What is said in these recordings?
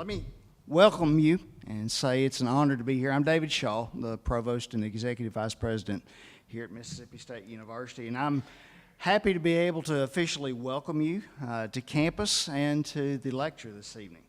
Let me welcome you and say it's an honor to be here. I'm David Shaw, the Provost and Executive Vice President here at Mississippi State University, and I'm happy to be able to officially welcome you to campus and to the lecture this evening.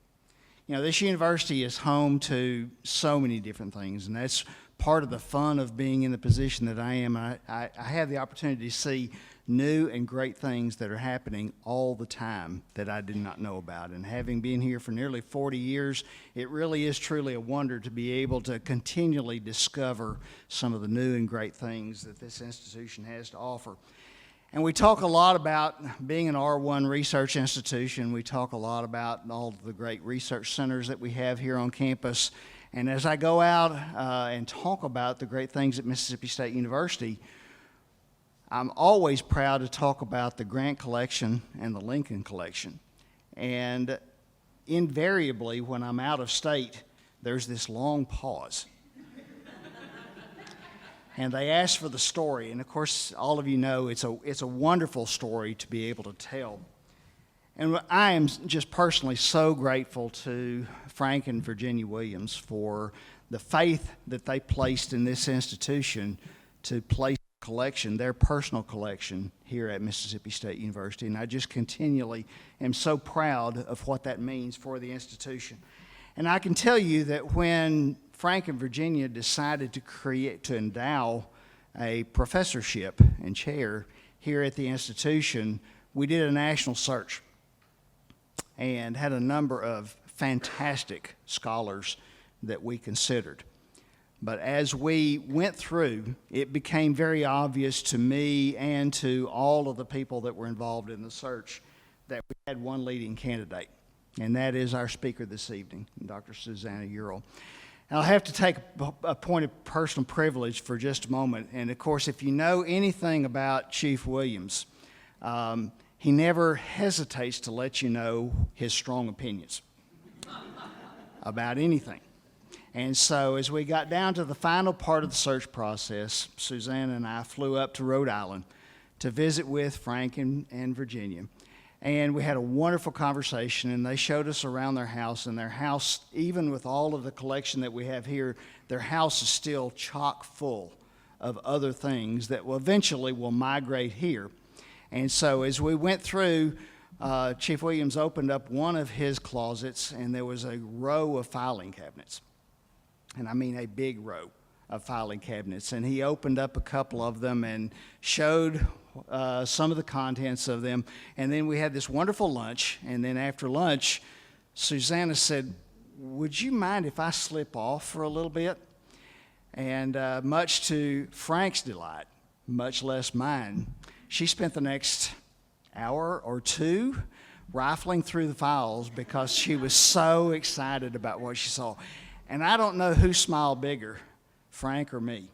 You know, this university is home to so many different things, and that's part of the fun of being in the position that I am. I have the opportunity to see new and great things that are happening all the time that I did not know about. And having been here for nearly 40 years, it really is truly a wonder to be able to continually discover some of the new and great things that this institution has to offer. And we talk a lot about being an R1 research institution. We talk a lot about all of the great research centers that we have here on campus. And as I go out and talk about the great things at Mississippi State University, I'm always proud to talk about the Grant Collection and the Lincoln Collection. And invariably, when I'm out of state, there's this long pause. And they ask for the story. And of course, all of you know it's a wonderful story to be able to tell. And I am just personally so grateful to Frank and Virginia Williams for the faith that they placed in this institution to place collection, their personal collection here at Mississippi State University. And I just continually am so proud of what that means for the institution. And I can tell you that when Frank and Virginia decided to endow a professorship and chair here at the institution, we did a national search and had a number of fantastic scholars that we considered. But as we went through, it became very obvious to me and to all of the people that were involved in the search that we had one leading candidate, and that is our speaker this evening, Dr. Susannah Ural. And I'll have to take a point of personal privilege for just a moment. And of course, if you know anything about Chief Williams, he never hesitates to let you know his strong opinions about anything. And so as we got down to the final part of the search process, Susannah and I flew up to Rhode Island to visit with Frank and Virginia. And we had a wonderful conversation, and they showed us around their house. And their house, even with all of the collection that we have here, their house is still chock full of other things that will eventually migrate here. And so as we went through, Chief Williams opened up one of his closets, and there was a row of filing cabinets. And I mean a big row of filing cabinets. And he opened up a couple of them and showed some of the contents of them. And then we had this wonderful lunch. And then after lunch, Susannah said, "Would you mind if I slip off for a little bit?" And much to Frank's delight, much less mine, she spent the next hour or two rifling through the files because she was so excited about what she saw. And I don't know who smiled bigger, Frank or me,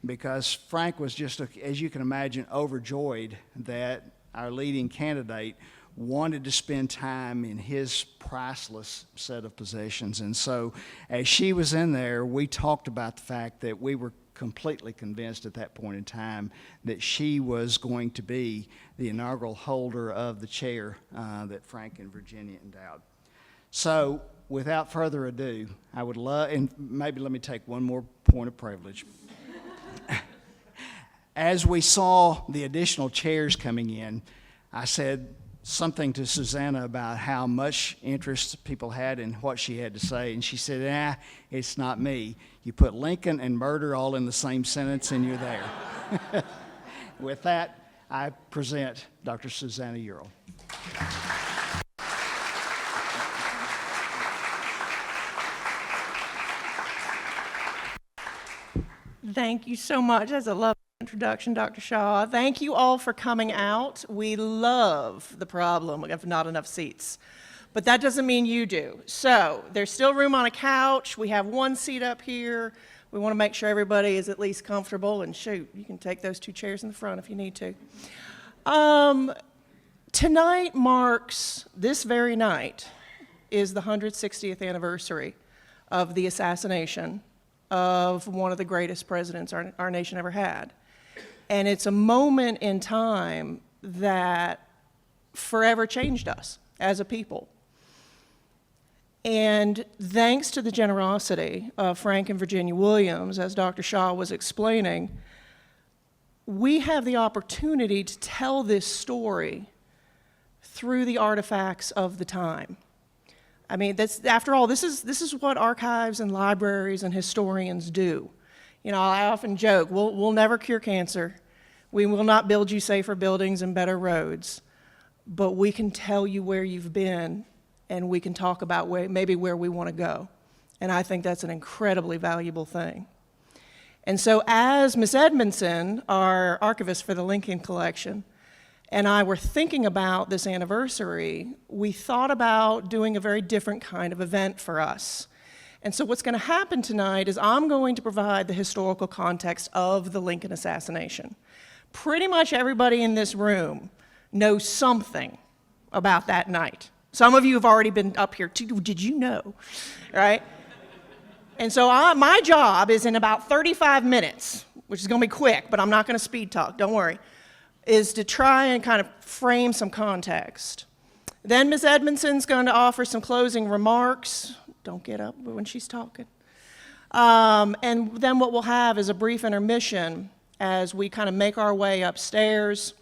because Frank was just, as you can imagine, overjoyed that our leading candidate wanted to spend time in his priceless set of possessions. And so as she was in there, we talked about the fact that we were completely convinced at that point in time that she was going to be the inaugural holder of the chair that Frank and Virginia endowed. So without further ado, I would love, and maybe let me take one more point of privilege. As we saw the additional chairs coming in, I said something to Susannah about how much interest people had in what she had to say, and she said, it's not me. You put Lincoln and murder all in the same sentence and you're there. With that, I present Dr. Susannah Ural. Thank you so much. That's a lovely introduction, Dr. Shaw. Thank you all for coming out. We love the problem of not enough seats, but that doesn't mean you do. So there's still room on a couch. We have one seat up here. We want to make sure everybody is at least comfortable, and shoot, you can take those two chairs in the front if you need to. Tonight marks, this very night, is the 160th anniversary of the assassination of one of the greatest presidents our nation ever had. And it's a moment in time that forever changed us as a people. And thanks to the generosity of Frank and Virginia Williams, as Dr. Shaw was explaining, we have the opportunity to tell this story through the artifacts of the time. I mean, after all, this is what archives and libraries and historians do. You know, I often joke, we'll never cure cancer. We will not build you safer buildings and better roads, but we can tell you where you've been, and we can talk about maybe where we want to go. And I think that's an incredibly valuable thing. And so as Ms. Edmondson, our archivist for the Lincoln Collection, and I were thinking about this anniversary, we thought about doing a very different kind of event for us. And so what's going to happen tonight is I'm going to provide the historical context of the Lincoln assassination. Pretty much everybody in this room knows something about that night. Some of you have already been up here too. Did you know? Right? And so my job is in about 35 minutes, which is going to be quick, but I'm not going to speed talk, don't worry, is to try and kind of frame some context. Then Ms. Edmondson's going to offer some closing remarks. Don't get up when she's talking. And then what we'll have is a brief intermission as we kind of make our way upstairs.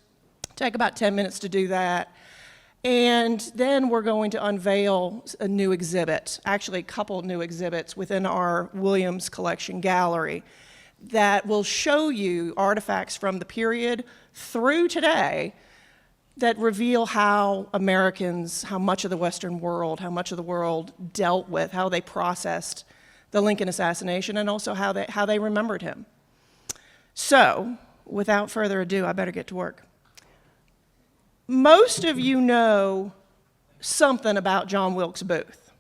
Take about 10 minutes to do that. And then we're going to unveil a new exhibit, actually a couple new exhibits within our Williams Collection gallery that will show you artifacts from the period through today that reveal how Americans, how much of the Western world, how much of the world dealt with, how they processed the Lincoln assassination, and also how they remembered him. So, without further ado, I better get to work. Most of you know something about John Wilkes Booth,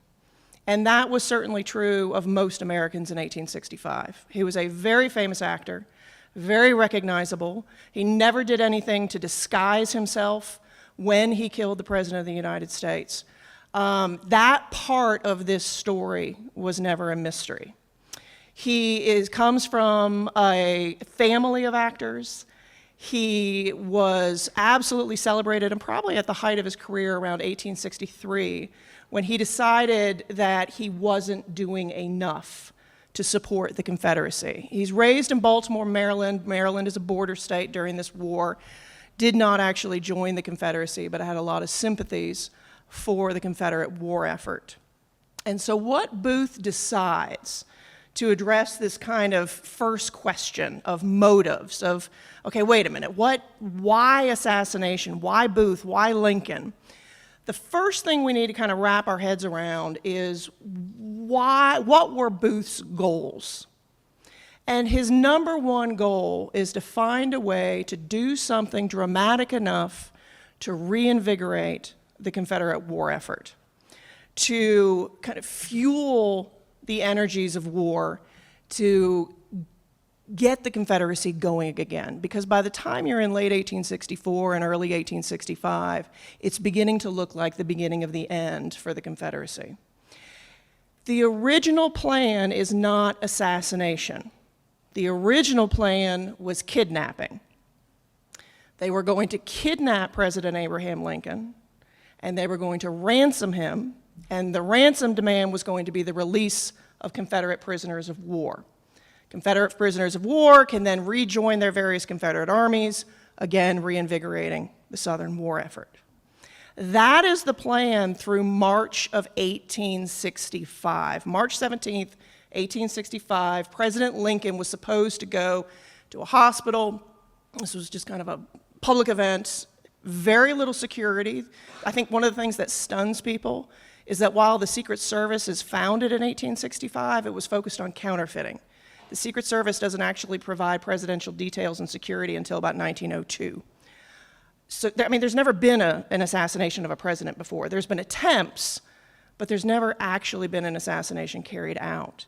and that was certainly true of most Americans in 1865. He was a very famous actor, very recognizable. He never did anything to disguise himself when he killed the President of the United States. That part of this story was never a mystery. He comes from a family of actors. He was absolutely celebrated and probably at the height of his career around 1863 when he decided that he wasn't doing enough to support the Confederacy. He's raised in Baltimore, Maryland. Maryland is a border state during this war. Did not actually join the Confederacy, but had a lot of sympathies for the Confederate war effort. And so what Booth decides to address this kind of first question of motives, of, okay, wait a minute, why assassination? Why Booth? Why Lincoln? The first thing we need to kind of wrap our heads around is what were Booth's goals? And his number one goal is to find a way to do something dramatic enough to reinvigorate the Confederate war effort, to kind of fuel the energies of war, to get the Confederacy going again. Because by the time you're in late 1864 and early 1865, it's beginning to look like the beginning of the end for the Confederacy. The original plan is not assassination. The original plan was kidnapping. They were going to kidnap President Abraham Lincoln, and they were going to ransom him, and the ransom demand was going to be the release of Confederate prisoners of war. Confederate prisoners of war can then rejoin their various Confederate armies, again reinvigorating the Southern war effort. That is the plan through March of 1865. March 17th, 1865, President Lincoln was supposed to go to a hospital. This was just kind of a public event, very little security. I think one of the things that stuns people is that while the Secret Service is founded in 1865, it was focused on counterfeiting. The Secret Service doesn't actually provide presidential details and security until about 1902. So, I mean, there's never been an assassination of a president before. There's been attempts, but there's never actually been an assassination carried out.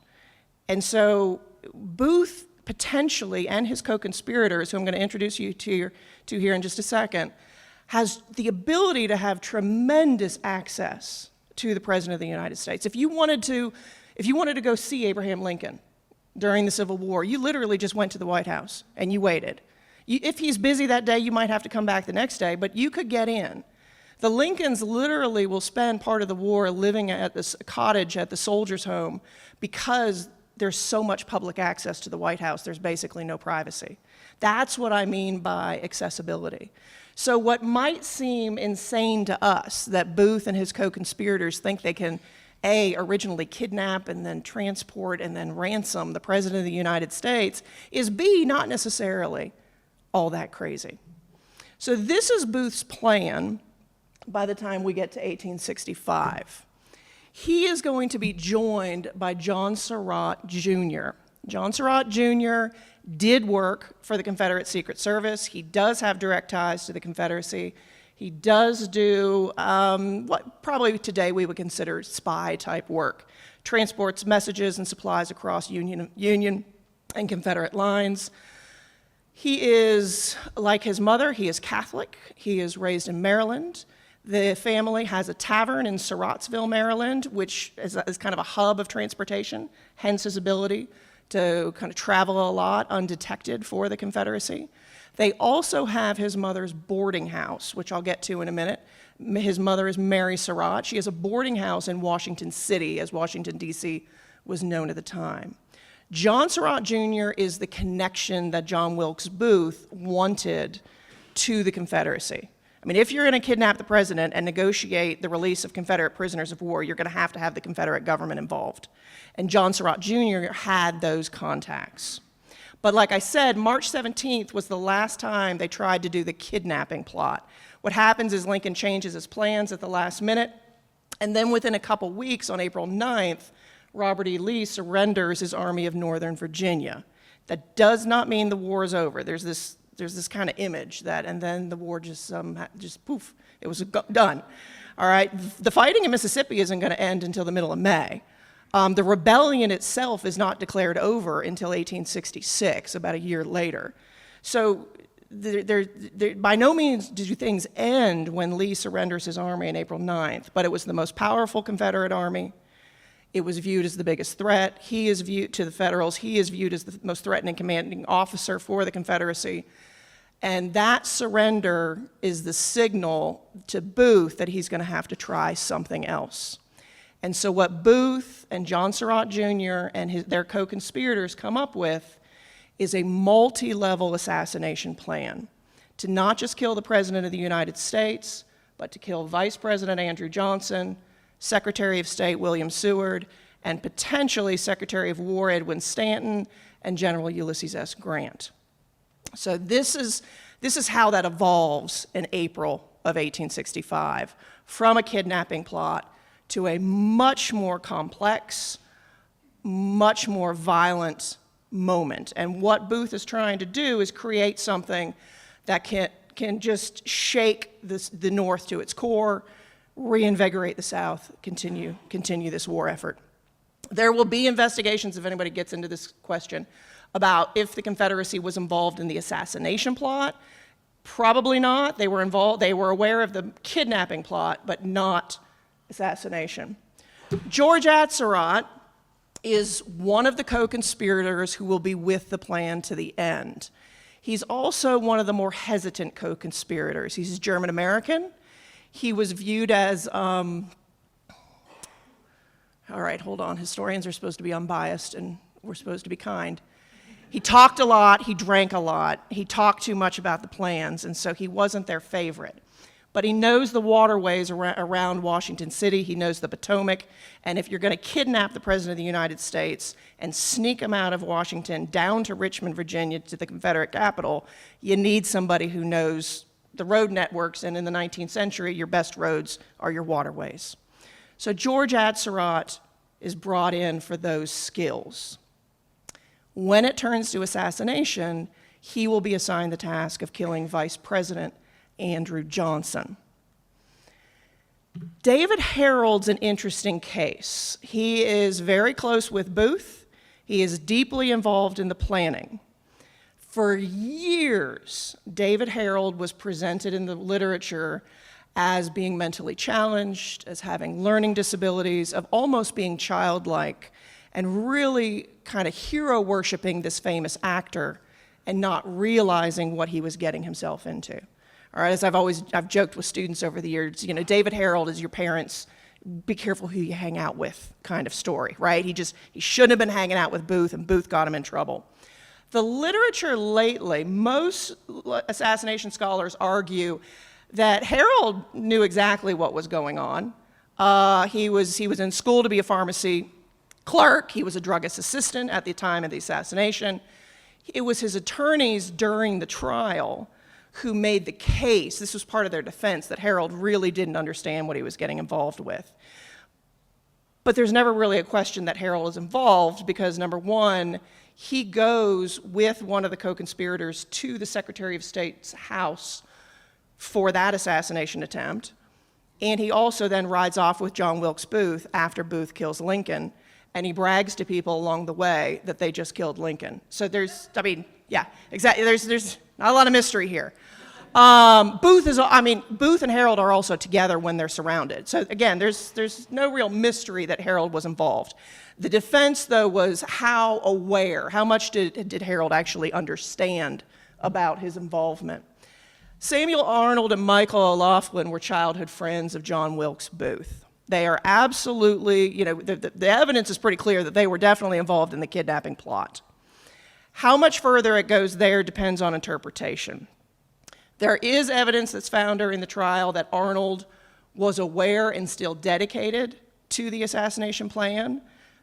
And so Booth potentially, and his co-conspirators, who I'm going to introduce you to here in just a second, has the ability to have tremendous access to the President of the United States. If you wanted to go see Abraham Lincoln during the Civil War, you literally just went to the White House and you waited. If he's busy that day, you might have to come back the next day, but you could get in. The Lincolns literally will spend part of the war living at this cottage at the soldiers' home because there's so much public access to the White House, there's basically no privacy. That's what I mean by accessibility. So what might seem insane to us, that Booth and his co-conspirators think they can, A, originally kidnap and then transport and then ransom the President of the United States, is B, not necessarily all that crazy. So this is Booth's plan by the time we get to 1865. He is going to be joined by John Surratt Jr. John Surratt Jr. did work for the Confederate Secret Service. He does have direct ties to the Confederacy. He does do what probably today we would consider spy-type work. Transports messages and supplies across Union and Confederate lines. He is, like his mother, he is Catholic. He is raised in Maryland. The family has a tavern in Surrattsville, Maryland, which is kind of a hub of transportation, hence his ability to kind of travel a lot undetected for the Confederacy. They also have his mother's boarding house, which I'll get to in a minute. His mother is Mary Surratt. She has a boarding house in Washington City, as Washington, D.C. was known at the time. John Surratt Jr. is the connection that John Wilkes Booth wanted to the Confederacy. I mean, if you're going to kidnap the president and negotiate the release of Confederate prisoners of war, you're going to have the Confederate government involved. And John Surratt Jr. had those contacts. But like I said, March 17th was the last time they tried to do the kidnapping plot. What happens is Lincoln changes his plans at the last minute, and then within a couple weeks, on April 9th, Robert E. Lee surrenders his Army of Northern Virginia. That does not mean the war is over. There's this kind of image that, and then the war just poof, it was done. All right, the fighting in Mississippi isn't going to end until the middle of May. The rebellion itself is not declared over until 1866, about a year later. So by no means do things end when Lee surrenders his army on April 9th, but it was the most powerful Confederate army. It was viewed as the biggest threat. He is viewed to the Federals. He is viewed as the most threatening commanding officer for the Confederacy. And that surrender is the signal to Booth that he's going to have to try something else. And so what Booth and John Surratt Jr. and their co-conspirators come up with is a multi-level assassination plan to not just kill the President of the United States, but to kill Vice President Andrew Johnson, Secretary of State William Seward, and potentially Secretary of War Edwin Stanton and General Ulysses S. Grant. So this is how that evolves in April of 1865, from a kidnapping plot to a much more complex, much more violent moment. And what Booth is trying to do is create something that can just shake the North to its core, reinvigorate the South, continue this war effort. There will be investigations, if anybody gets into this question, about if the Confederacy was involved in the assassination plot. Probably not. They were aware of the kidnapping plot, but not assassination. George Atzerodt is one of the co-conspirators who will be with the plan to the end. He's also one of the more hesitant co-conspirators. He's German American. He was viewed as, all right, hold on, historians are supposed to be unbiased and we're supposed to be kind. He talked a lot, he drank a lot, he talked too much about the plans, and so he wasn't their favorite. But he knows the waterways around Washington City, he knows the Potomac, and if you're going to kidnap the President of the United States and sneak him out of Washington down to Richmond, Virginia, to the Confederate capital, you need somebody who knows the road networks, and in the 19th century, your best roads are your waterways. So George Atzerodt is brought in for those skills. When it turns to assassination, he will be assigned the task of killing Vice President Andrew Johnson. David Harold's an interesting case. He is very close with Booth. He is deeply involved in the planning. For years, David Harold was presented in the literature as being mentally challenged, as having learning disabilities, of almost being childlike, and really kind of hero-worshiping this famous actor and not realizing what he was getting himself into. All right, as I've joked with students over the years, you know, David Harold is your parents' be careful who you hang out with kind of story, right? He shouldn't have been hanging out with Booth, and Booth got him in trouble. The literature lately, most assassination scholars argue that Harold knew exactly what was going on. He was in school to be a pharmacy clerk. He was a druggist assistant at the time of the assassination. It was his attorneys during the trial who made the case, this was part of their defense, that Harold really didn't understand what he was getting involved with. But there's never really a question that Harold is involved because, number one, he goes with one of the co-conspirators to the Secretary of State's house for that assassination attempt, and he also then rides off with John Wilkes Booth after Booth kills Lincoln, and he brags to people along the way that they just killed Lincoln. So there's, I mean, yeah, exactly, there's not a lot of mystery here. Booth and Harold are also together when they're surrounded. So again, there's no real mystery that Harold was involved. The defense, though, was how aware, how much did Harold actually understand about his involvement? Samuel Arnold and Michael O'Laughlin were childhood friends of John Wilkes Booth. They are absolutely, you know, the evidence is pretty clear that they were definitely involved in the kidnapping plot. How much further it goes there depends on interpretation. There is evidence that's found during the trial that Arnold was aware and still dedicated to the assassination plan.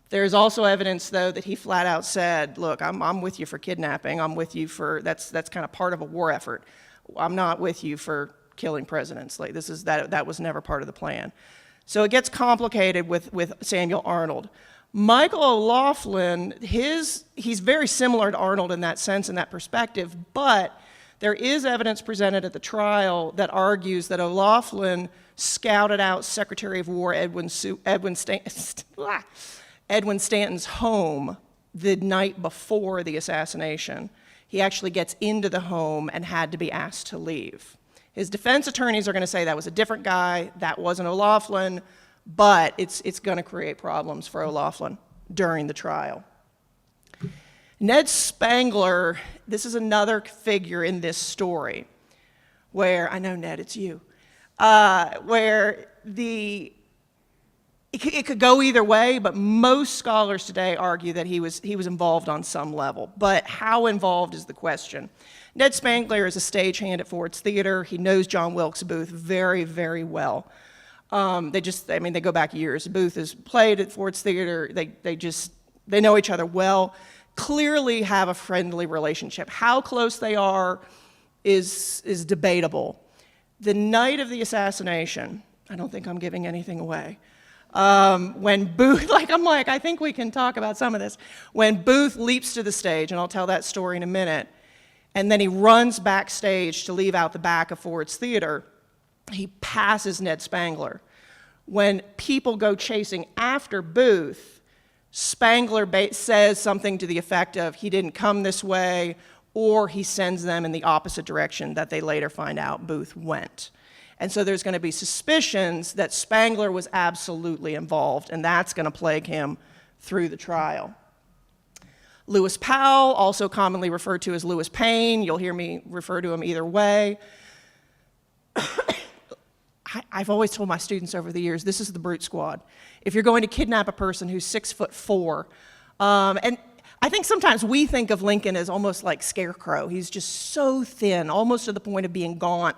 There's also evidence, though, that he flat out said, look, I'm with you for kidnapping. I'm with you for, that's kind of part of a war effort. I'm not with you for killing presidents. Like, that was never part of the plan. So it gets complicated with Samuel Arnold. Michael O'Laughlin, he's very similar to Arnold in that sense, in that perspective, but there is evidence presented at the trial that argues that O'Laughlin scouted out Secretary of War Edwin Stanton's home the night before the assassination. He actually gets into the home and had to be asked to leave. His defense attorneys are going to say that was a different guy, that wasn't O'Laughlin, but it's going to create problems for O'Laughlin during the trial. Ned Spangler, this is another figure in this story where, I know Ned, it's you, where it could go either way, but most scholars today argue that he was involved on some level. But how involved is the question. Ned Spangler is a stagehand at Ford's Theater. He knows John Wilkes Booth very, very well. They go back years. Booth has played at Ford's Theater. They know each other well. Clearly have a friendly relationship. How close they are is debatable. The night of the assassination, I don't think I'm giving anything away. When Booth, I think we can talk about some of this. When Booth leaps to the stage, and I'll tell that story in a minute, and then he runs backstage to leave out the back of Ford's Theater, he passes Ned Spangler. When people go chasing after Booth, Spangler says something to the effect of, he didn't come this way, or he sends them in the opposite direction that they later find out Booth went. And so there's going to be suspicions that Spangler was absolutely involved, and that's going to plague him through the trial. Lewis Powell, also commonly referred to as Lewis Payne, you'll hear me refer to him either way. I've always told my students over the years, this is the brute squad. If you're going to kidnap a person who's 6'4", and I think sometimes we think of Lincoln as almost like Scarecrow. He's just so thin, almost to the point of being gaunt,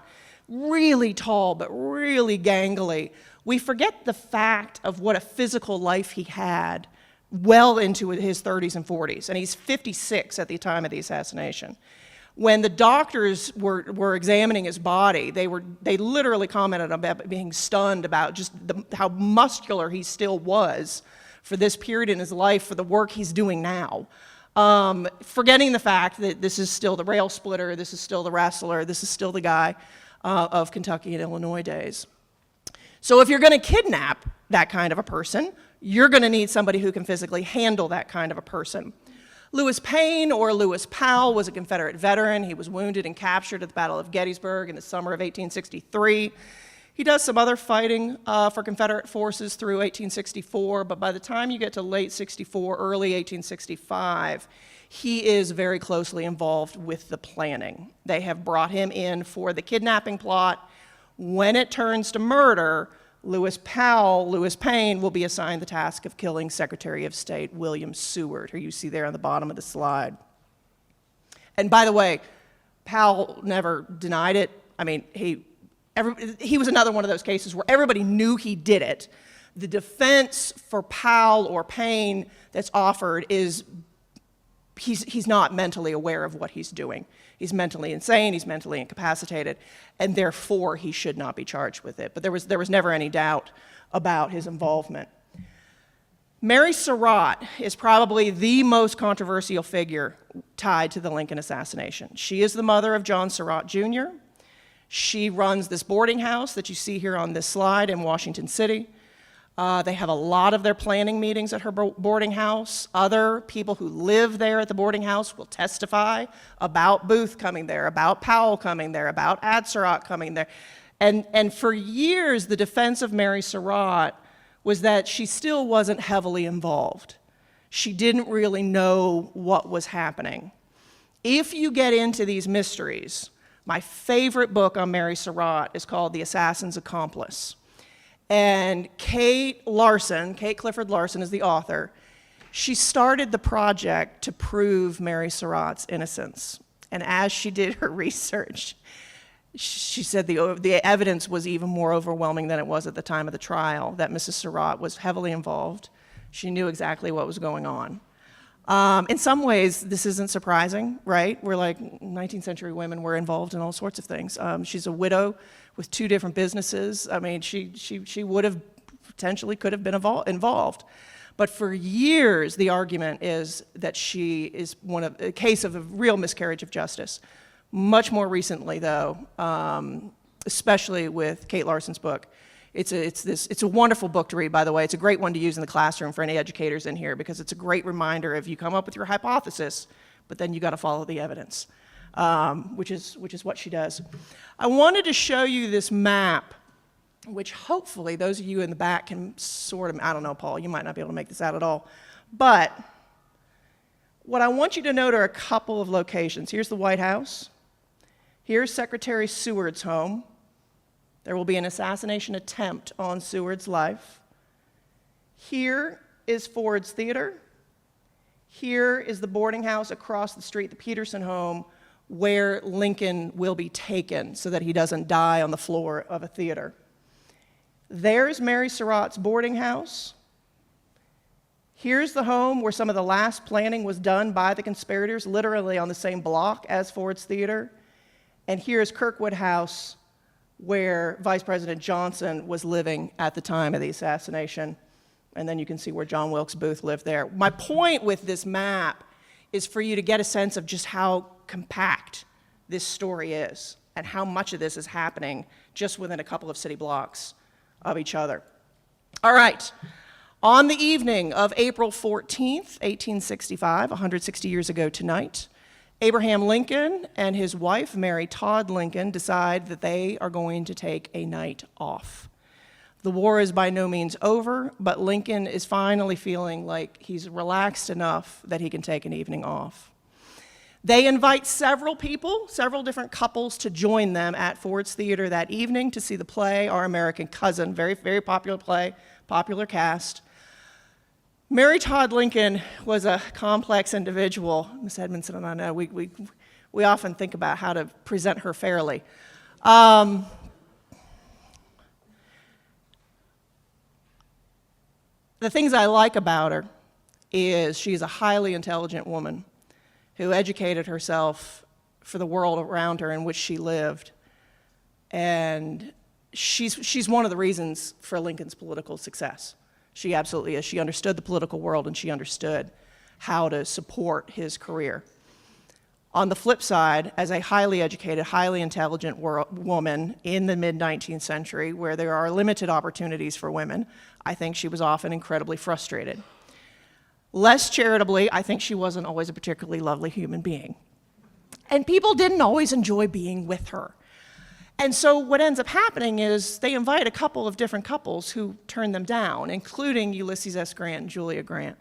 really tall, but really gangly. We forget the fact of what a physical life he had well into his 30s and 40s, and he's 56 at the time of the assassination. When the doctors were examining his body, they literally commented about being stunned about just how muscular he still was for this period in his life, for the work he's doing now. Forgetting the fact that this is still the rail splitter, this is still the wrestler, this is still the guy of Kentucky and Illinois days. So if you're going to kidnap that kind of a person, you're going to need somebody who can physically handle that kind of a person. Lewis Payne, or Lewis Powell, was a Confederate veteran. He was wounded and captured at the Battle of Gettysburg in the summer of 1863. He does some other fighting for Confederate forces through 1864, but by the time you get to late 64, early 1865, he is very closely involved with the planning. They have brought him in for the kidnapping plot. When it turns to murder, Lewis Payne, will be assigned the task of killing Secretary of State William Seward, who you see there on the bottom of the slide. And by the way, Powell never denied it. I mean, he was another one of those cases where everybody knew he did it. The defense for Powell or Payne that's offered is he's not mentally aware of what he's doing. He's mentally insane, he's mentally incapacitated, and therefore he should not be charged with it. But there was never any doubt about his involvement. Mary Surratt is probably the most controversial figure tied to the Lincoln assassination. She is the mother of John Surratt Jr. She runs this boarding house that you see here on this slide in Washington City. They have a lot of their planning meetings at her boarding house. Other people who live there at the boarding house will testify about Booth coming there, about Powell coming there, about Surratt coming there. And for years, the defense of Mary Surratt was that she still wasn't heavily involved. She didn't really know what was happening. If you get into these mysteries, my favorite book on Mary Surratt is called The Assassin's Accomplice. And Kate Clifford Larson is the author. She started the project to prove Mary Surratt's innocence. And as she did her research, she said the evidence was even more overwhelming than it was at the time of the trial, that Mrs. Surratt was heavily involved. She knew exactly what was going on. In some ways, this isn't surprising, right? We're like 19th century women were involved in all sorts of things. She's a widow with 2 different businesses. I mean, she would have potentially could have been involved. But for years, the argument is that she is a case of a real miscarriage of justice. Much more recently, though, especially with Kate Larson's book, it's a wonderful book to read, by the way. It's a great one to use in the classroom for any educators in here because it's a great reminder of you come up with your hypothesis, but then you got to follow the evidence, which is what she does. I wanted to show you this map, which hopefully those of you in the back can sort of, I don't know, Paul, you might not be able to make this out at all, but what I want you to note are a couple of locations. Here's the White House. Here's Secretary Seward's home. There will be an assassination attempt on Seward's life. Here is Ford's Theater. Here is the boarding house across the street, the Peterson home, where Lincoln will be taken so that he doesn't die on the floor of a theater. There's Mary Surratt's boarding house. Here's the home where some of the last planning was done by the conspirators, literally on the same block as Ford's Theater. And here's Kirkwood House, where Vice President Johnson was living at the time of the assassination. And then you can see where John Wilkes Booth lived there. My point with this map is for you to get a sense of just how compact this story is and how much of this is happening just within a couple of city blocks of each other. All right. On the evening of April 14th, 1865, 160 years ago tonight, Abraham Lincoln and his wife, Mary Todd Lincoln, decide that they are going to take a night off. The war is by no means over, but Lincoln is finally feeling like he's relaxed enough that he can take an evening off. They invite several people, several different couples, to join them at Ford's Theater that evening to see the play, Our American Cousin, very, very popular play, popular cast. Mary Todd Lincoln was a complex individual. Ms. Edmondson and I know we often think about how to present her fairly. The things I like about her is she's a highly intelligent woman who educated herself for the world around her in which she lived. And she's one of the reasons for Lincoln's political success. She absolutely is. She understood the political world and she understood how to support his career. On the flip side, as a highly educated, highly intelligent woman in the mid-19th century, where there are limited opportunities for women, I think she was often incredibly frustrated. Less charitably, I think she wasn't always a particularly lovely human being. And people didn't always enjoy being with her. And so what ends up happening is they invite a couple of different couples who turn them down, including Ulysses S. Grant and Julia Grant,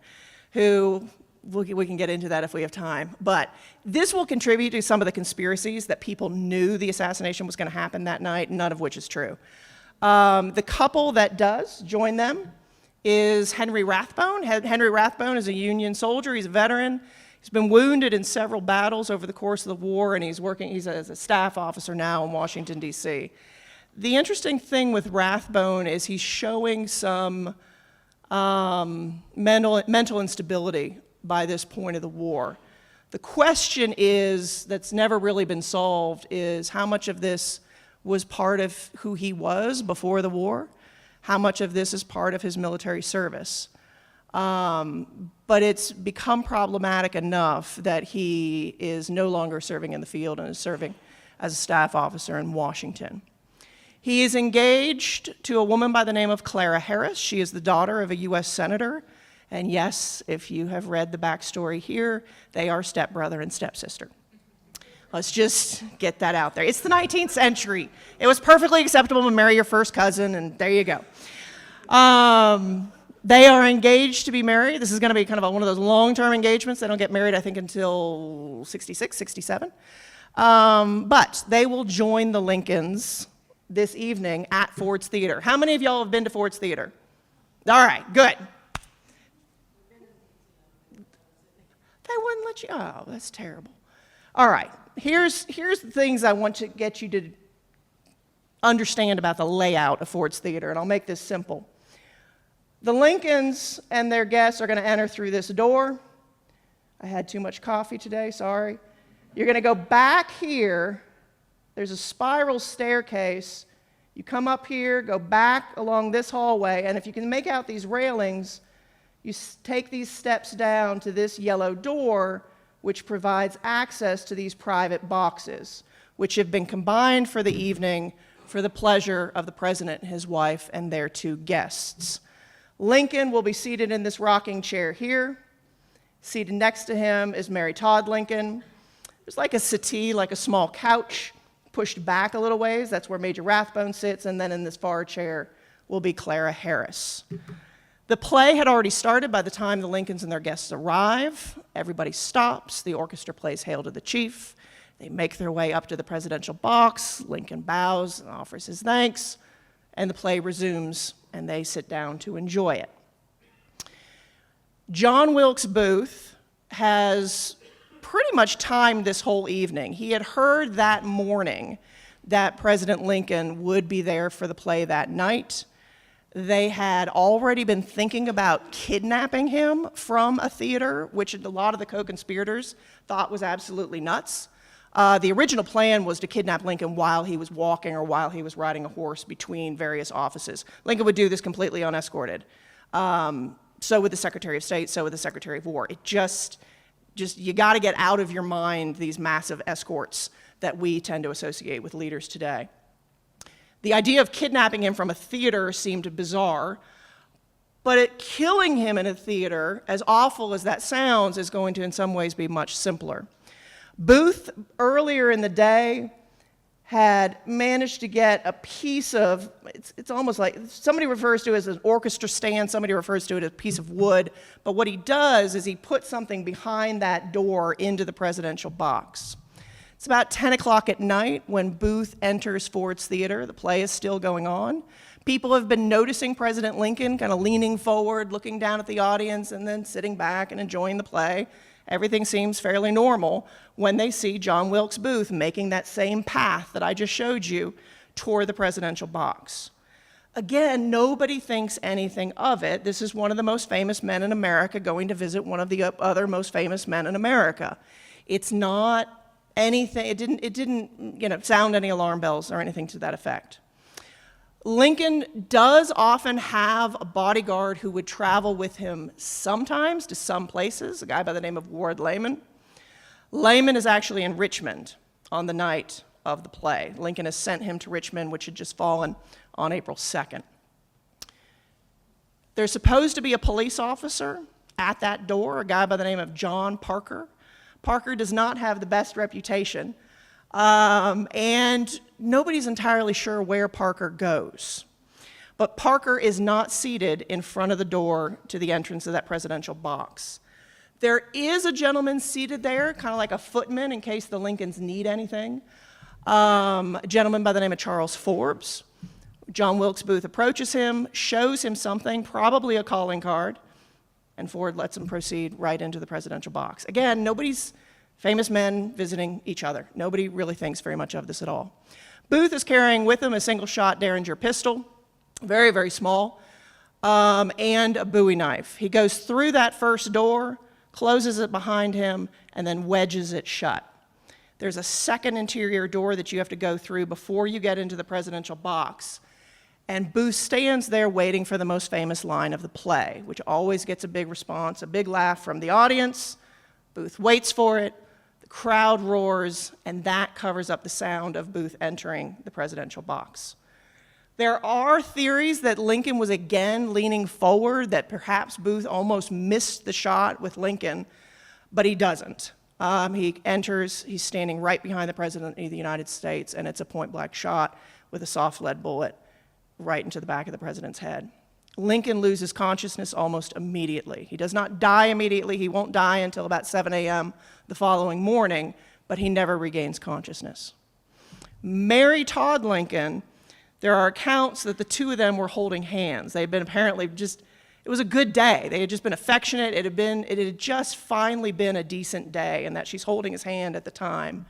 who, we can get into that if we have time. But this will contribute to some of the conspiracies that people knew the assassination was going to happen that night, none of which is true. The couple that does join them is Henry Rathbone. Henry Rathbone is a Union soldier. He's a veteran. He's been wounded in several battles over the course of the war, and he's as a staff officer now in Washington, D.C. The interesting thing with Rathbone is he's showing some mental instability by this point of the war. The question is, that's never really been solved, is how much of this was part of who he was before the war? How much of this is part of his military service? But it's become problematic enough that he is no longer serving in the field and is serving as a staff officer in Washington. He is engaged to a woman by the name of Clara Harris. She is the daughter of a U.S. senator. And yes, if you have read the backstory here, they are stepbrother and stepsister. Let's just get that out there. It's the 19th century. It was perfectly acceptable to marry your first cousin, and there you go. They are engaged to be married. This is going to be kind of one of those long-term engagements. They don't get married, I think, until 66, 67. But they will join the Lincolns this evening at Ford's Theater. How many of y'all have been to Ford's Theater? All right, good. They wouldn't let you, oh, that's terrible. All right, here's the things I want to get you to understand about the layout of Ford's Theater, and I'll make this simple. The Lincolns and their guests are going to enter through this door. I had too much coffee today, sorry. You're going to go back here. There's a spiral staircase. You come up here, go back along this hallway, and if you can make out these railings, you take these steps down to this yellow door, which provides access to these private boxes, which have been combined for the evening for the pleasure of the president, his wife, and their two guests. Lincoln will be seated in this rocking chair here. Seated next to him is Mary Todd Lincoln. There's like a settee, like a small couch, pushed back a little ways. That's where Major Rathbone sits, and then in this far chair will be Clara Harris. The play had already started by the time the Lincolns and their guests arrive. Everybody stops. The orchestra plays Hail to the Chief. They make their way up to the presidential box. Lincoln bows and offers his thanks, and the play resumes, and they sit down to enjoy it. John Wilkes Booth has pretty much timed this whole evening. He had heard that morning that President Lincoln would be there for the play that night. They had already been thinking about kidnapping him from a theater, which a lot of the co-conspirators thought was absolutely nuts. The original plan was to kidnap Lincoln while he was walking or while he was riding a horse between various offices. Lincoln would do this completely unescorted. So would the Secretary of State, so would the Secretary of War. It just you got to get out of your mind these massive escorts that we tend to associate with leaders today. The idea of kidnapping him from a theater seemed bizarre, but killing him in a theater, as awful as that sounds, is going to in some ways be much simpler. Booth, earlier in the day, had managed to get a piece of, it's almost like, somebody refers to it as an orchestra stand, somebody refers to it as a piece of wood, but what he does is he puts something behind that door into the presidential box. It's about 10 o'clock at night when Booth enters Ford's Theater. The play is still going on. People have been noticing President Lincoln kind of leaning forward, looking down at the audience, and then sitting back and enjoying the play. Everything seems fairly normal when they see John Wilkes Booth making that same path that I just showed you toward the presidential box. Again, nobody thinks anything of it. This is one of the most famous men in America going to visit one of the other most famous men in America. It's not anything, it didn't sound any alarm bells or anything to that effect. Lincoln does often have a bodyguard who would travel with him sometimes to some places, a guy by the name of Ward Layman. Layman is actually in Richmond on the night of the play. Lincoln has sent him to Richmond, which had just fallen on April 2nd. There's supposed to be a police officer at that door, a guy by the name of John Parker. Parker does not have the best reputation. And nobody's entirely sure where Parker goes. But Parker is not seated in front of the door to the entrance of that presidential box. There is a gentleman seated there, kind of like a footman in case the Lincolns need anything. A gentleman by the name of Charles Forbes. John Wilkes Booth approaches him, shows him something, probably a calling card, and Ford lets him proceed right into the presidential box. Again, nobody's famous men visiting each other. Nobody really thinks very much of this at all. Booth is carrying with him a single-shot Derringer pistol, very, very small, and a Bowie knife. He goes through that first door, closes it behind him, and then wedges it shut. There's a second interior door that you have to go through before you get into the presidential box. And Booth stands there waiting for the most famous line of the play, which always gets a big response, a big laugh from the audience. Booth waits for it, the crowd roars, and that covers up the sound of Booth entering the presidential box. There are theories that Lincoln was again leaning forward, that perhaps Booth almost missed the shot with Lincoln, but he doesn't. He enters, he's standing right behind the President of the United States, and it's a point-blank shot with a soft lead bullet right into the back of the President's head. Lincoln loses consciousness almost immediately. He does not die immediately. He won't die until about 7 a.m. the following morning, but he never regains consciousness. Mary Todd Lincoln, there are accounts that the two of them were holding hands. They had been apparently just, it was a good day. They had just been affectionate. It had just finally been a decent day, and that she's holding his hand at the time.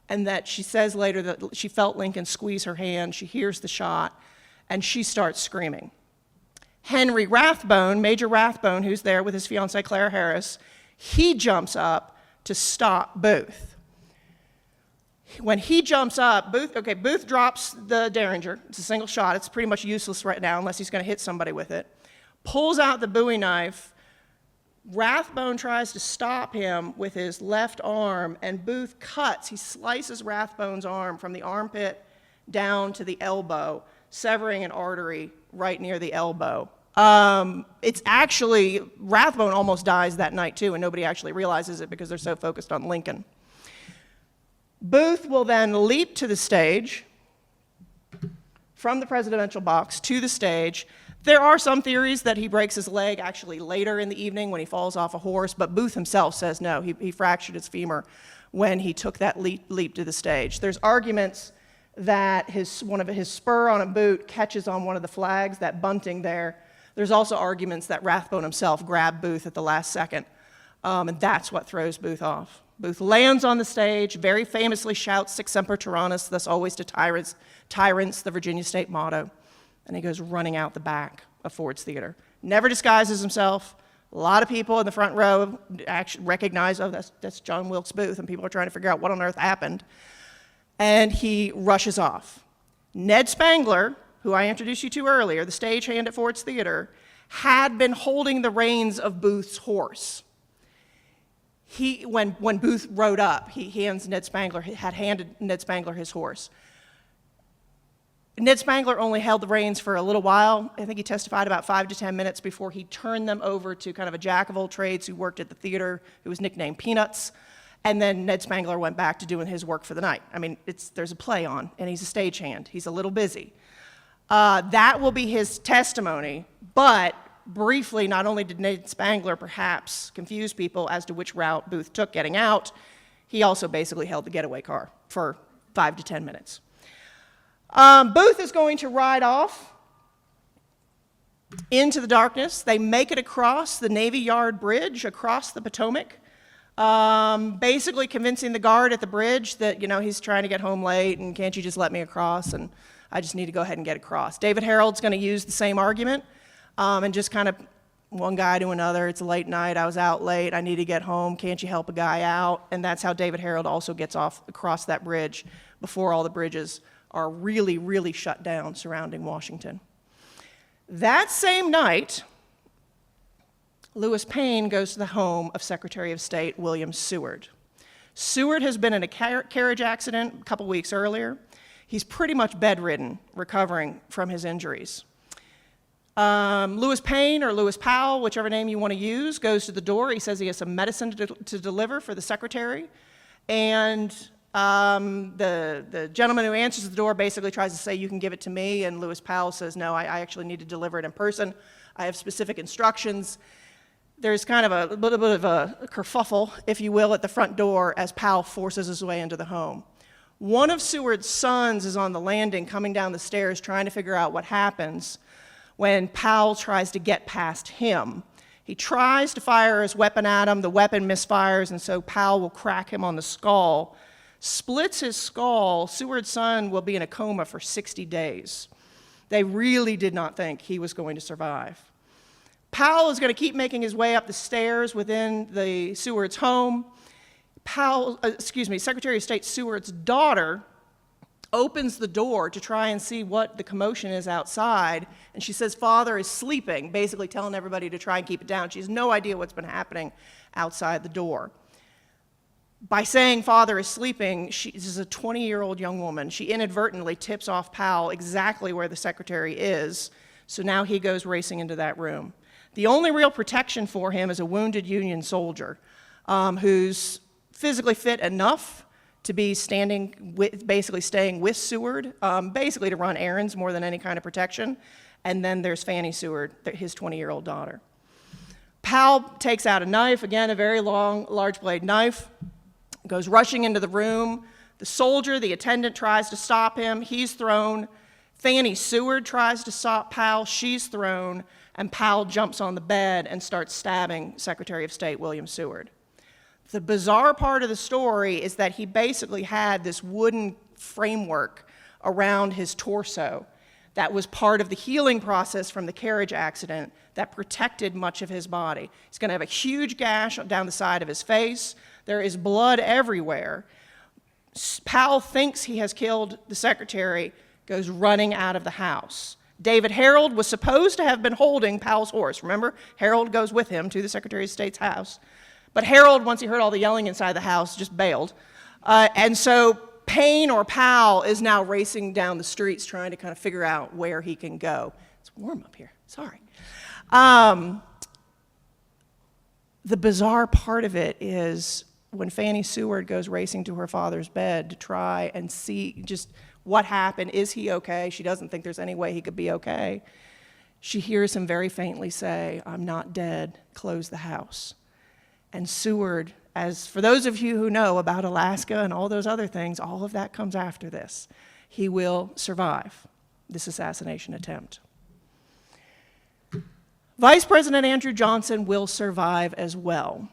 And that she says later that she felt Lincoln squeeze her hand, she hears the shot, and she starts screaming. Henry Rathbone, Major Rathbone, who's there with his fiancée Clara Harris, he jumps up to stop Booth. When he jumps up, Booth drops the Derringer. It's a single shot. It's pretty much useless right now unless he's going to hit somebody with it. Pulls out the Bowie knife. Rathbone tries to stop him with his left arm, and Booth cuts. He slices Rathbone's arm from the armpit down to the elbow, severing an artery right near the elbow. It's actually, Rathbone almost dies that night too, and nobody actually realizes it because they're so focused on Lincoln. Booth will then leap to the stage, from the presidential box to the stage. There are some theories that he breaks his leg actually later in the evening when he falls off a horse, but Booth himself says no, he fractured his femur when he took that leap to the stage. There's arguments that one of his spur on a boot catches on one of the flags, that bunting there. There's also arguments that Rathbone himself grabbed Booth at the last second, and that's what throws Booth off. Booth lands on the stage, very famously shouts "Sic semper tyrannis," thus always to tyrants, the Virginia state motto, and he goes running out the back of Ford's Theater. Never disguises himself. A lot of people in the front row actually recognize, oh, that's John Wilkes Booth, and people are trying to figure out what on earth happened. And he rushes off. Ned Spangler, who I introduced you to earlier, the stagehand at Ford's Theater, had been holding the reins of Booth's horse. When Booth rode up, had handed Ned Spangler his horse. Ned Spangler only held the reins for a little while. I think he testified about 5 to 10 minutes before he turned them over to kind of a jack of all trades who worked at the theater, who was nicknamed Peanuts. And then Ned Spangler went back to doing his work for the night. I mean, there's a play on, and he's a stagehand. He's a little busy. That will be his testimony, but briefly, not only did Ned Spangler perhaps confuse people as to which route Booth took getting out, he also basically held the getaway car for 5 to 10 minutes. Booth is going to ride off into the darkness. They make it across the Navy Yard Bridge, across the Potomac, basically convincing the guard at the bridge that, he's trying to get home late and can't you just let me across, and I just need to go ahead and get across. David Harold's going to use the same argument, and just kind of one guy to another, it's a late night, I was out late, I need to get home, can't you help a guy out? And that's how David Harold also gets off across that bridge before all the bridges are really, really shut down surrounding Washington. That same night, Lewis Payne goes to the home of Secretary of State William Seward. Seward has been in a carriage accident a couple weeks earlier. He's pretty much bedridden, recovering from his injuries. Lewis Payne, or Lewis Powell, whichever name you want to use, goes to the door. He says he has some medicine to deliver for the secretary. And The gentleman who answers the door basically tries to say, you can give it to me, and Lewis Powell says, no, I actually need to deliver it in person. I have specific instructions. There's kind of a little bit of a kerfuffle, if you will, at the front door as Powell forces his way into the home. One of Seward's sons is on the landing coming down the stairs trying to figure out what happens when Powell tries to get past him. He tries to fire his weapon at him, the weapon misfires, and so Powell will crack him on the skull. Splits his skull, Seward's son will be in a coma for 60 days. They really did not think he was going to survive. Powell is going to keep making his way up the stairs within the Seward's home. Secretary of State Seward's daughter opens the door to try and see what the commotion is outside, and she says father is sleeping, basically telling everybody to try and keep it down. She has no idea what's been happening outside the door. By saying father is sleeping, this is a 20-year-old young woman. She inadvertently tips off Powell exactly where the secretary is, so now he goes racing into that room. The only real protection for him is a wounded Union soldier who's physically fit enough to be basically staying with Seward, basically to run errands more than any kind of protection. And then there's Fanny Seward, his 20-year-old daughter. Powell takes out a knife, again, a very long, large blade knife, goes rushing into the room. The soldier, the attendant, tries to stop him. He's thrown. Fanny Seward tries to stop Powell. She's thrown. And Powell jumps on the bed and starts stabbing Secretary of State William Seward. The bizarre part of the story is that he basically had this wooden framework around his torso that was part of the healing process from the carriage accident that protected much of his body. He's going to have a huge gash down the side of his face. There is blood everywhere. Powell thinks he has killed the secretary, goes running out of the house. David Harold was supposed to have been holding Powell's horse. Remember, Harold goes with him to the Secretary of State's house. But Harold, once he heard all the yelling inside the house, just bailed. And so Payne or Powell is now racing down the streets trying to kind of figure out where he can go. It's warm up here, sorry. The bizarre part of it is when Fanny Seward goes racing to her father's bed to try and see just what happened, is he okay? She doesn't think there's any way he could be okay. She hears him very faintly say, I'm not dead, close the house. And Seward, as for those of you who know about Alaska and all those other things, all of that comes after this. He will survive this assassination attempt. Vice President Andrew Johnson will survive as well.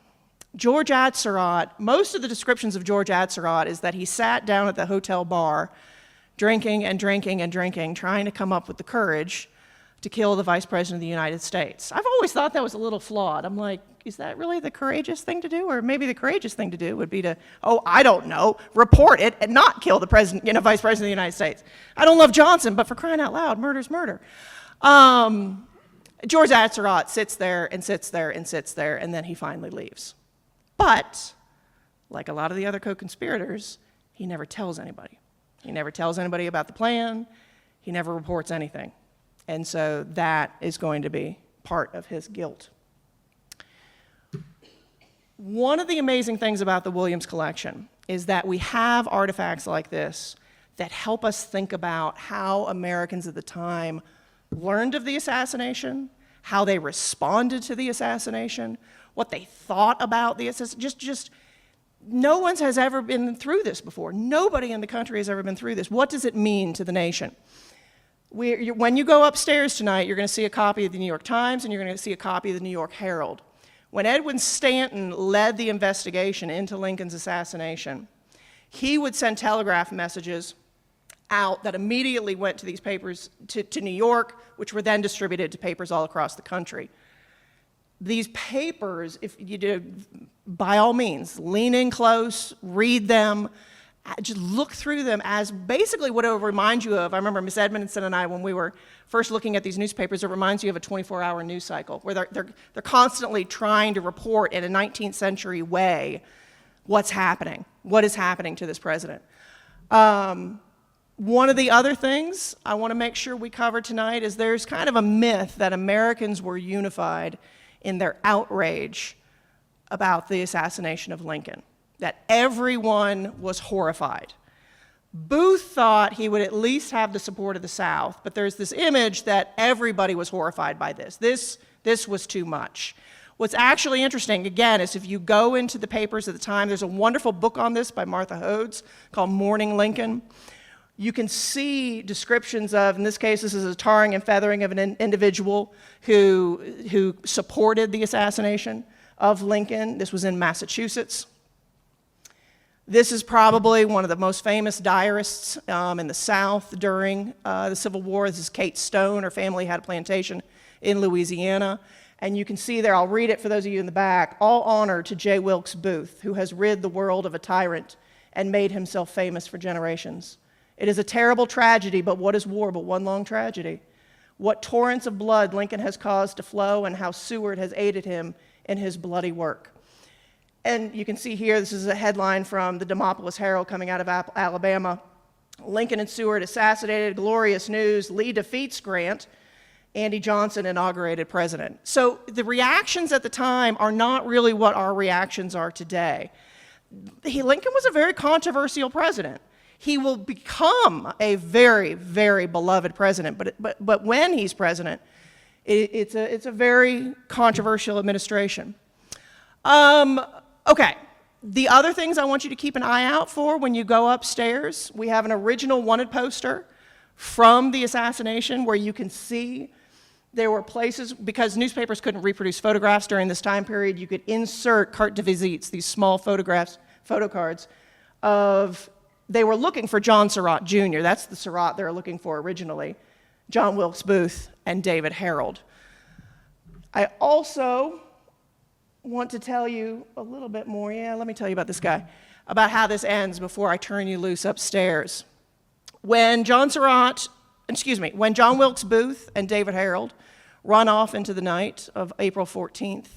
George Atzerodt, most of the descriptions of George Atzerodt is that he sat down at the hotel bar drinking and drinking and drinking, trying to come up with the courage to kill the Vice President of the United States. I've always thought that was a little flawed. I'm like, is that really the courageous thing to do? Or maybe the courageous thing to do would be to, I don't know, report it and not kill the Vice President of the United States. I don't love Johnson, but for crying out loud, murder's murder. George Atzerodt sits there and sits there and sits there, and then he finally leaves. But, like a lot of the other co-conspirators, he never tells anybody. He never tells anybody about the plan. He never reports anything. And so that is going to be part of his guilt. One of the amazing things about the Williams collection is that we have artifacts like this that help us think about how Americans at the time learned of the assassination, how they responded to the assassination, what they thought about the assassination. No one has ever been through this before. Nobody in the country has ever been through this. What does it mean to the nation? When you go upstairs tonight, you're going to see a copy of the New York Times and you're going to see a copy of the New York Herald. When Edwin Stanton led the investigation into Lincoln's assassination, he would send telegraph messages out that immediately went to these papers, to New York, which were then distributed to papers all across the country. These papers, if you did, by all means, lean in close, read them, just look through them as basically what it will remind you of. I remember Miss Edmondson and I, when we were first looking at these newspapers, it reminds you of a 24-hour news cycle, where they're constantly trying to report in a 19th century way what's happening, what is happening to this president. One of the other things I want to make sure we cover tonight is there's kind of a myth that Americans were unified in their outrage about the assassination of Lincoln. that everyone was horrified. Booth thought he would at least have the support of the South, but there's this image that everybody was horrified by this. This was too much. What's actually interesting, again, is if you go into the papers at the time, there's a wonderful book on this by Martha Hodes called Mourning Lincoln. You can see descriptions of, in this case, this is a tarring and feathering of an individual who supported the assassination of Lincoln. This was in Massachusetts. This is probably one of the most famous diarists in the South during the Civil War. This is Kate Stone. Her family had a plantation in Louisiana. And you can see there, I'll read it for those of you in the back, all honor to J. Wilkes Booth, who has rid the world of a tyrant and made himself famous for generations. It is a terrible tragedy, but what is war but one long tragedy? What torrents of blood Lincoln has caused to flow, and how Seward has aided him in his bloody work. And you can see here, this is a headline from the Demopolis Herald coming out of Alabama. Lincoln and Seward assassinated, glorious news. Lee defeats Grant. Andy Johnson inaugurated president. So the reactions at the time are not really what our reactions are today. Lincoln was a very controversial president. He will become a very, very beloved president, but when he's president, it's a very controversial administration. Okay, the other things I want you to keep an eye out for when you go upstairs, we have an original wanted poster from the assassination where you can see there were places, because newspapers couldn't reproduce photographs during this time period, you could insert carte de visites, these small photographs, photo cards of, they were looking for John Surratt Jr. That's the Surratt they were looking for originally, John Wilkes Booth and David Harold. I also want to tell you a little bit more, let me tell you about this guy, about how this ends before I turn you loose upstairs. When John Wilkes Booth and David Harold run off into the night of April 14th,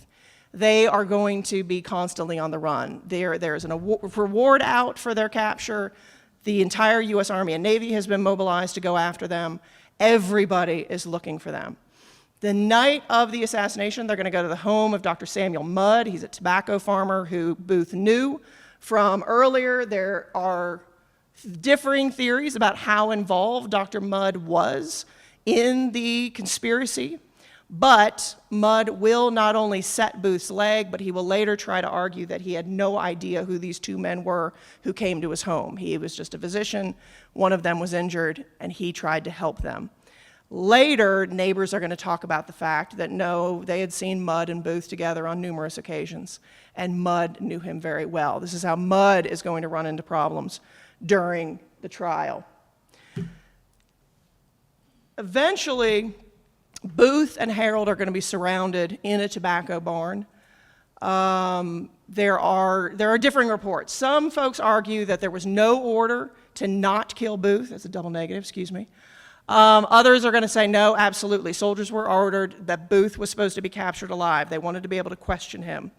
they are going to be constantly on the run. There's an reward out for their capture. The entire U.S. Army and Navy has been mobilized to go after them. Everybody is looking for them. The night of the assassination, they're going to go to the home of Dr. Samuel Mudd. He's a tobacco farmer who Booth knew from earlier. There are differing theories about how involved Dr. Mudd was in the conspiracy, but Mudd will not only set Booth's leg, but he will later try to argue that he had no idea who these two men were who came to his home. He was just a physician. One of them was injured, and he tried to help them. Later, neighbors are going to talk about the fact that no, they had seen Mudd and Booth together on numerous occasions, and Mudd knew him very well. This is how Mudd is going to run into problems during the trial. Eventually, Booth and Harold are going to be surrounded in a tobacco barn. There are differing reports. Some folks argue that there was no order to not kill Booth. That's a double negative, excuse me. Others are going to say, no, absolutely. Soldiers were ordered that Booth was supposed to be captured alive. They wanted to be able to question him.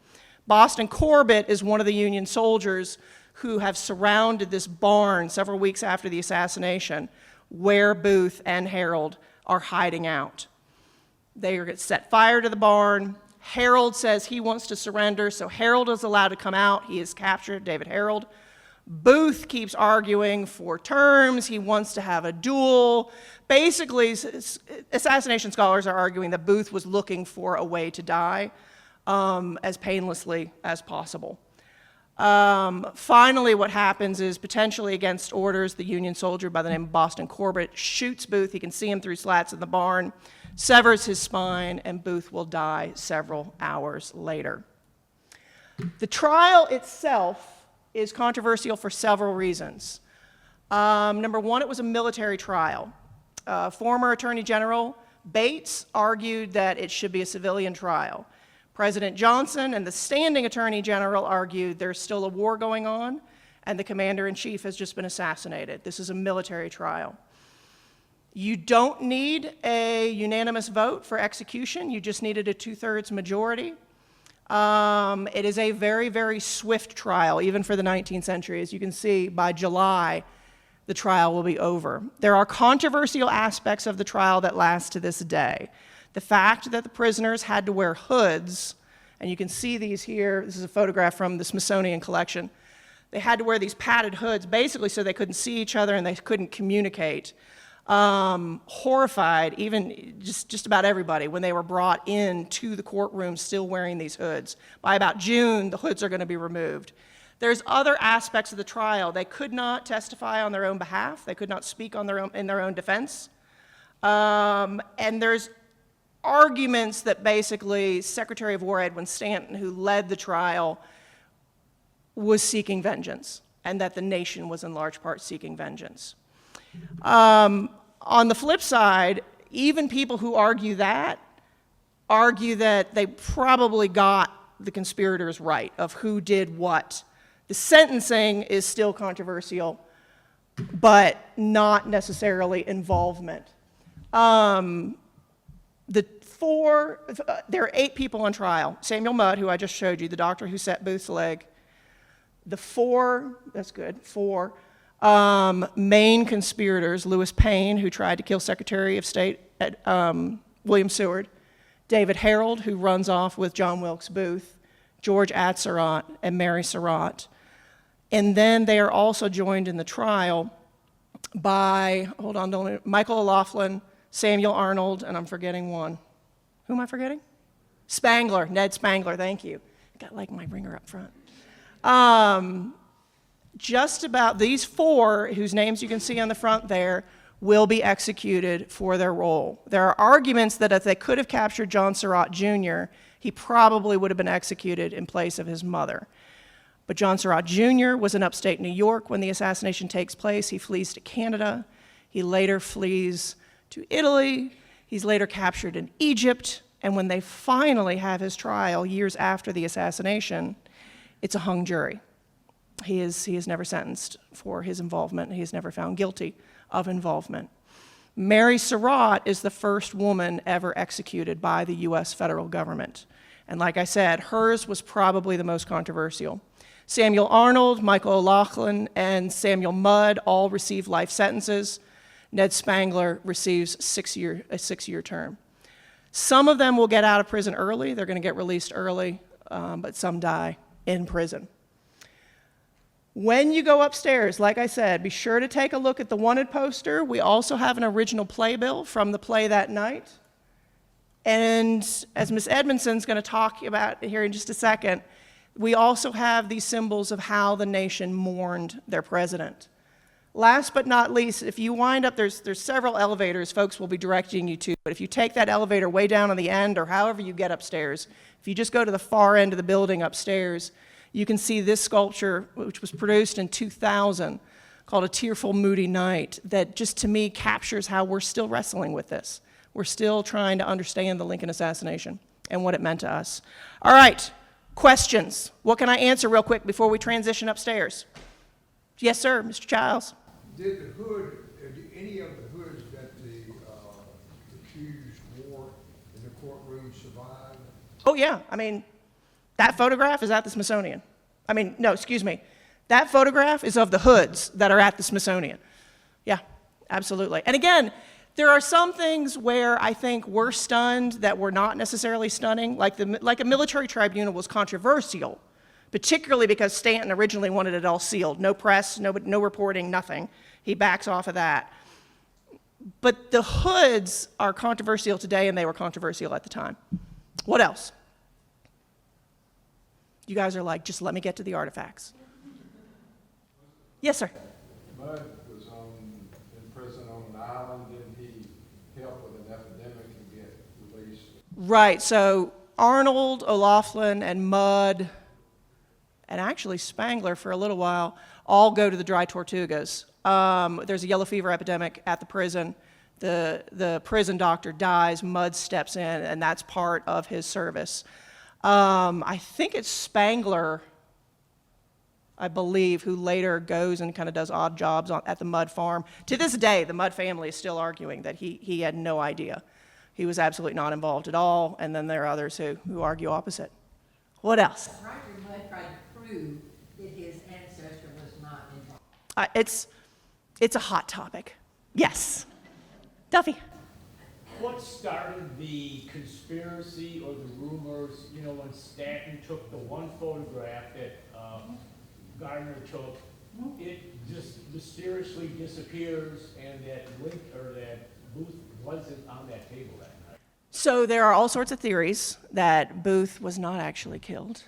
Boston Corbett is one of the Union soldiers who have surrounded this barn several weeks after the assassination where Booth and Harold are hiding out. They are going to set fire to the barn. Harold says he wants to surrender, so Harold is allowed to come out. He is captured, David Harold. Booth keeps arguing for terms. He wants to have a duel. Basically, assassination scholars are arguing that Booth was looking for a way to die as painlessly as possible. Finally, what happens is, potentially against orders, the Union soldier by the name of Boston Corbett shoots Booth. He can see him through slats in the barn, severs his spine, and Booth will die several hours later. The trial itself is controversial for several reasons. Number one, it was a military trial. Former Attorney General Bates argued that it should be a civilian trial. President Johnson and the standing Attorney General argued there's still a war going on and the Commander-in-Chief has just been assassinated. This is a military trial. You don't need a unanimous vote for execution. You just needed a 2/3 majority. It is a very, very swift trial, even for the 19th century. As you can see, by July, the trial will be over. There are controversial aspects of the trial that last to this day. The fact that the prisoners had to wear hoods, and you can see these here, this is a photograph from the Smithsonian collection, They had to wear these padded hoods, basically so they couldn't see each other and they couldn't communicate. Horrified, even just about everybody, when they were brought in to the courtroom still wearing these hoods. By about June, the hoods are going to be removed. There's other aspects of the trial. They could not testify on their own behalf. They could not speak in their own defense. And there's arguments that basically Secretary of War Edwin Stanton, who led the trial, was seeking vengeance, and that the nation was in large part seeking vengeance. On the flip side, even people who argue that they probably got the conspirators right of who did what. The sentencing is still controversial, but not necessarily involvement. There are 8 people on trial. Samuel Mudd, who I just showed you, the doctor who set Booth's leg. The 4 main conspirators, Lewis Payne, who tried to kill Secretary of State William Seward, David Harold, who runs off with John Wilkes Booth, George Atzerodt, and Mary Surratt. And then they are also joined in the trial by, Michael O'Loughlin, Samuel Arnold, and I'm forgetting one. Who am I forgetting? Spangler, Ned Spangler, thank you. Got like my ringer up front. Just about these 4, whose names you can see on the front there, will be executed for their role. There are arguments that if they could have captured John Surratt Jr., he probably would have been executed in place of his mother. But John Surratt Jr. was in upstate New York when the assassination takes place. He flees to Canada. He later flees to Italy. He's later captured in Egypt. And when they finally have his trial years after the assassination, it's a hung jury. He is never sentenced for his involvement. He is never found guilty of involvement. Mary Surratt is the first woman ever executed by the U.S. federal government. And like I said, hers was probably the most controversial. Samuel Arnold, Michael O'Loughlin, and Samuel Mudd all received life sentences. Ned Spangler receives a 6-year term. Some of them will get out of prison early. They're going to get released early, but some die in prison. When you go upstairs, like I said, be sure to take a look at the wanted poster. We also have an original playbill from the play that night. And as Ms. Edmondson's going to talk about here in just a second, we also have these symbols of how the nation mourned their president. Last but not least, if you wind up, there's several elevators folks will be directing you to, but if you take that elevator way down on the end or however you get upstairs, if you just go to the far end of the building upstairs, you can see this sculpture, which was produced in 2000, called A Tearful Moody Night, that just to me captures how we're still wrestling with this. We're still trying to understand the Lincoln assassination and what it meant to us. All right, questions. What can I answer real quick before we transition upstairs? Yes, sir, Mr. Childs. Did any of the hoods that the accused wore in the courtroom survive? Oh, yeah. I mean, that photograph is at the Smithsonian. That photograph is of the hoods that are at the Smithsonian. Yeah, absolutely. And again, there are some things where I think we're stunned that were not necessarily stunning, like a military tribunal was controversial, particularly because Stanton originally wanted it all sealed. No press, no reporting, nothing. He backs off of that. But the hoods are controversial today, and they were controversial at the time. What else? You guys are like, just let me get to the artifacts. Yes, sir. Mudd was in prison on an island. Didn't he help with an epidemic and get released? Right, so Arnold, O'Loughlin, and Mudd, and actually Spangler for a little while, all go to the Dry Tortugas. There's a yellow fever epidemic at the prison. The prison doctor dies, Mudd steps in, and that's part of his service. I think it's Spangler, I believe, who later goes and kind of does odd jobs at the Mudd farm. To this day, the Mudd family is still arguing that he had no idea. He was absolutely not involved at all, and then there are others who argue opposite. What else? Roger Mudd tried to prove that his ancestor was not involved. It's a hot topic. Yes. Duffy. What started the conspiracy or the rumors, when Stanton took the one photograph that Gardner took, it just mysteriously disappears, and that link, or that Booth wasn't on that table that night. So there are all sorts of theories that Booth was not actually killed.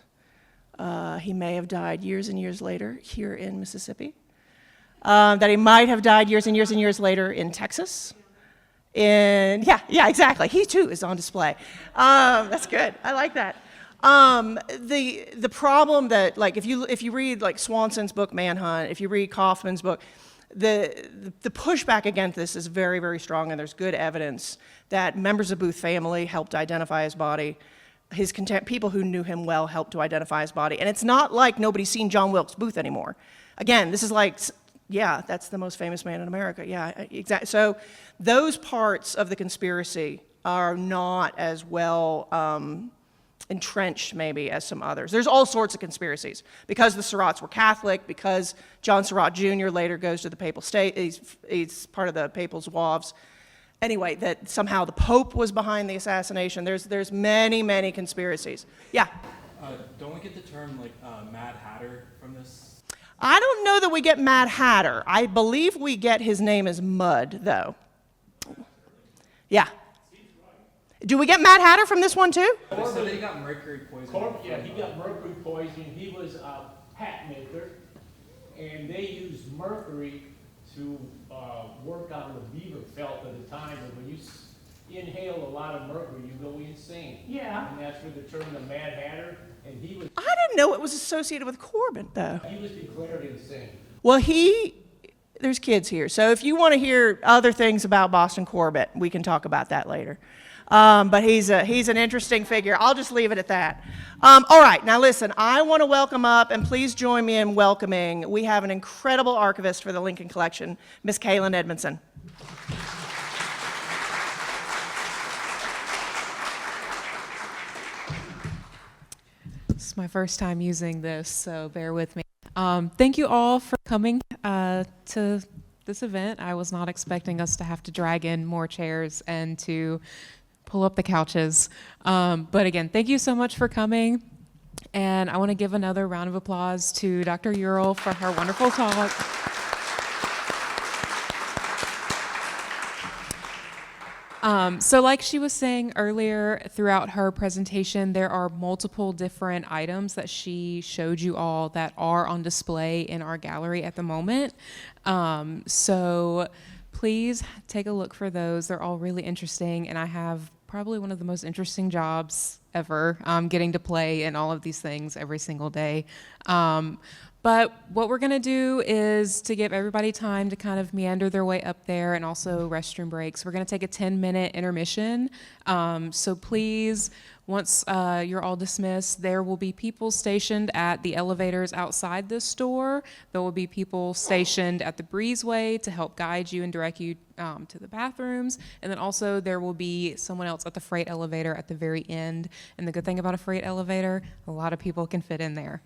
He may have died years and years later here in Mississippi. That he might have died years and years and years later in Texas. Yeah, exactly. He too is on display. That's good. I like that. The problem that, like, if you read like Swanson's book Manhunt, if you read Kaufman's book, the pushback against this is very, very strong, and there's good evidence that members of Booth family helped identify his body. People who knew him well helped to identify his body. And it's not like nobody's seen John Wilkes Booth anymore. Again, this is like, yeah, that's the most famous man in America. Yeah, exactly. So those parts of the conspiracy are not as well entrenched maybe as some others. There's all sorts of conspiracies. Because the Surratts were Catholic, because John Surratt Jr. later goes to the papal state, he's part of the papal zouaves. Anyway, that somehow the Pope was behind the assassination. There's many, many conspiracies. Yeah? Don't we get the term like Mad Hatter from this? I don't know that we get Mad Hatter. I believe we get his name as Mud, though. Yeah. Do we get Mad Hatter from this one, too? They said they got mercury poisoning. Yeah, he got mercury poisoning. He was a hat maker, and they used mercury to work on the beaver felt at the time. And when you inhale a lot of mercury, you go insane. Yeah. And that's where the term the Mad Hatter, and he was I didn't know it was associated with Corbin, though. declared insane. Well, there's kids here, so if you want to hear other things about Boston Corbett, we can talk about that later. But he's an interesting figure. I'll just leave it at that. All right, now listen, I want to welcome up, and please join me in welcoming, we have an incredible archivist for the Lincoln Collection, Miss Kaelynn Edmondson. This is my first time using this, so bear with me. Thank you all for coming to this event. I was not expecting us to have to drag in more chairs and to pull up the couches. But again, thank you so much for coming. And I want to give another round of applause to Dr. Ural for her wonderful talk. So like she was saying earlier throughout her presentation, there are multiple different items that she showed you all that are on display in our gallery at the moment. So please take a look for those. They're all really interesting, and I have probably one of the most interesting jobs ever, getting to play in all of these things every single day. But what we're going to do is to give everybody time to kind of meander their way up there, and also restroom breaks. We're going to take a 10-minute intermission. So please, once you're all dismissed, there will be people stationed at the elevators outside this store. There will be people stationed at the breezeway to help guide you and direct you to the bathrooms. And then also there will be someone else at the freight elevator at the very end. And the good thing about a freight elevator, a lot of people can fit in there.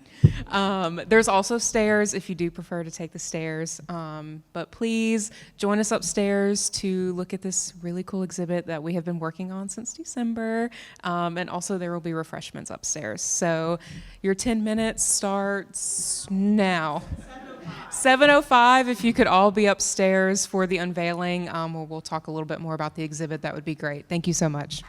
There's also stairs if you do prefer to take the stairs. But please join us upstairs to look at this really cool exhibit that we have been working on since December. And also there will be refreshments upstairs. So your 10 minutes starts now. 7:05, if you could all be upstairs for the unveiling, where we'll talk a little bit more about the exhibit, that would be great. Thank you so much.